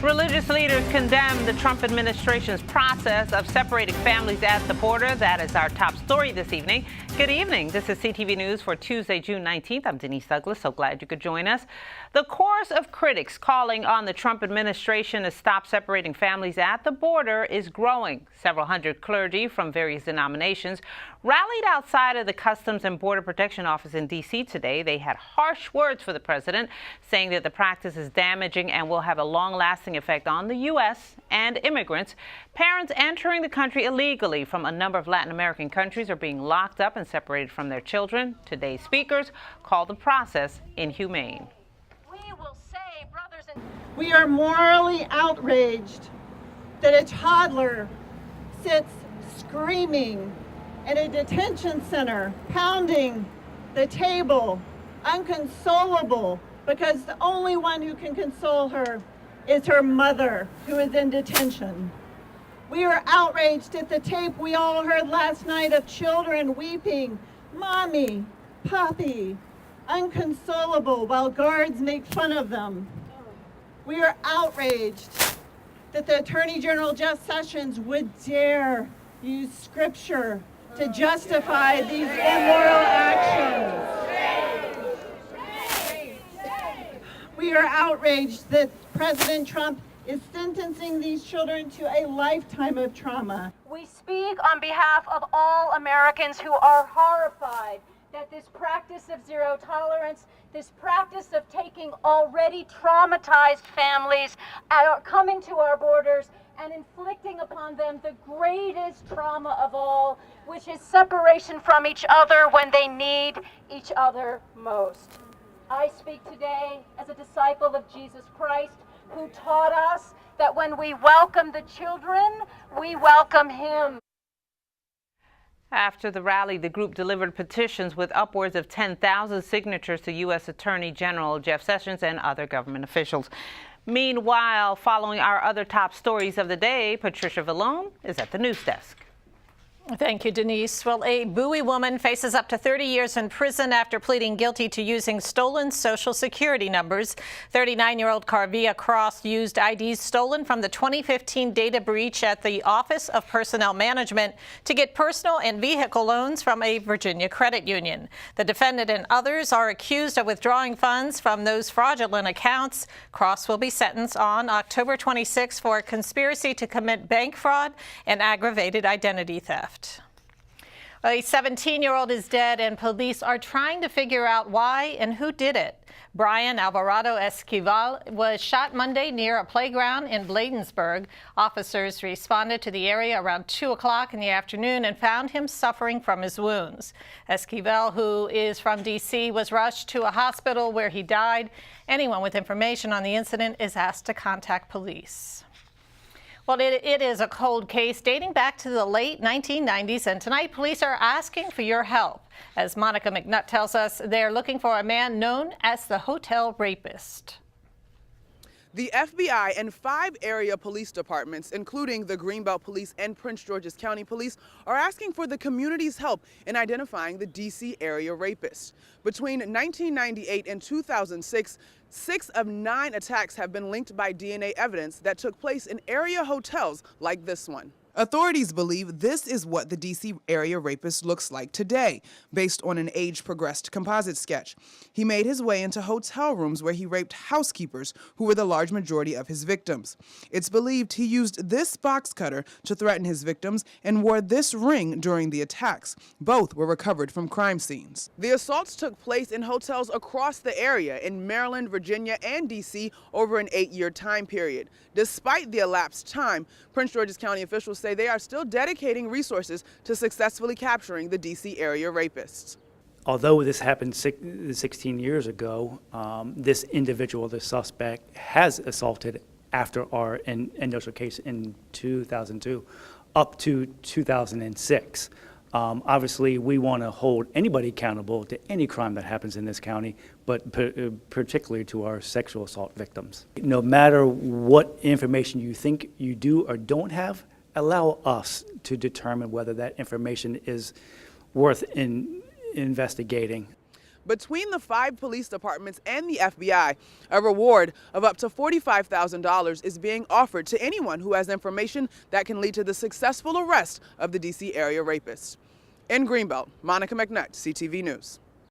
Religious leaders condemn the Trump administration's process of separating families at the border. That is our top story this evening. Good evening. This is CTV News for Tuesday, June 19th. I'm Denise Douglas. So glad you could join us. The chorus of critics calling on the Trump administration to stop separating families at the border is growing. Several hundred clergy from various denominations rallied outside of the Customs and Border Protection Office in D.C. today. They had harsh words for the president, saying that the practice is damaging and will have a long-lasting effect on the U.S. and immigrants. Parents entering the country illegally from a number of Latin American countries are being locked up and separated from their children. Today's speakers call the process inhumane. We are morally outraged that a toddler sits screaming in a detention center, pounding the table, unconsolable, because the only one who can console her is her mother, who is in detention. We are outraged at the tape we all heard last night of children weeping, "Mommy, Papi," unconsolable, while guards make fun of them. We are outraged that the Attorney General Jeff Sessions would dare use scripture to justify these immoral actions. We are outraged that President Trump is sentencing these children to a lifetime of trauma. We speak on behalf of all Americans who are horrified that this practice of zero tolerance, this practice of taking already traumatized families are coming to our borders and inflicting upon them the greatest trauma of all, which is separation from each other when they need each other most. I speak today as a disciple of Jesus Christ, who taught us that when we welcome the children, we welcome him. After the rally, the group delivered petitions with upwards of 10,000 signatures to U.S. Attorney General Jeff Sessions and other government officials. Meanwhile, following our other top stories of the day, Patricia Vallone is at the news desk. Thank you, Denise. Well, a Bowie woman faces up to 30 years in prison after pleading guilty to using stolen Social Security numbers. 39-year-old Carvia Cross used IDs stolen from the 2015 data breach at the Office of Personnel Management to get personal and vehicle loans from a Virginia credit union. The defendant and others are accused of withdrawing funds from those fraudulent accounts. Cross will be sentenced on October 26 for conspiracy to commit bank fraud and aggravated identity theft. A 17-year-old is dead, and police are trying to figure out why and who did it. Brian Alvarado Esquivel was shot Monday near a playground in Bladensburg. Officers responded to the area around 2 o'clock in the afternoon and found him suffering from his wounds. Esquivel, who is from D.C., was rushed to a hospital where he died. Anyone with information on the incident is asked to contact police. Well, it is a cold case dating back to the late 1990s, and tonight police are asking for your help. As Monica McNutt tells us, they're looking for a man known as the Hotel Rapist. The FBI and 5 area police departments, including the Greenbelt Police and Prince George's County Police, are asking for the community's help in identifying the D.C. area rapist. Between 1998 and 2006, 6 of 9 attacks have been linked by DNA evidence that took place in area hotels like this one. Authorities believe this is what the D.C. area rapist looks like today, based on an age-progressed composite sketch. He made his way into hotel rooms where he raped housekeepers, who were the large majority of his victims. It's believed he used this box cutter to threaten his victims and wore this ring during the attacks. Both were recovered from crime scenes. The assaults took place in hotels across the area in Maryland, Virginia, and D.C. over an 8-year time period. Despite the elapsed time, Prince George's County officials say they are still dedicating resources to successfully capturing the D.C. area rapists. Although this happened 16 years ago, this individual, the suspect, has assaulted after our initial case in 2002 up to 2006. Obviously, we want to hold anybody accountable to any crime that happens in this county, but particularly to our sexual assault victims. No matter what information you think you do or don't have, allow us to determine whether that information is worth investigating. Between the 5 police departments and the FBI, a reward of up to $45,000 is being offered to anyone who has information that can lead to the successful arrest of the D.C. area rapist. In Greenbelt, Monica McNutt, CTV News.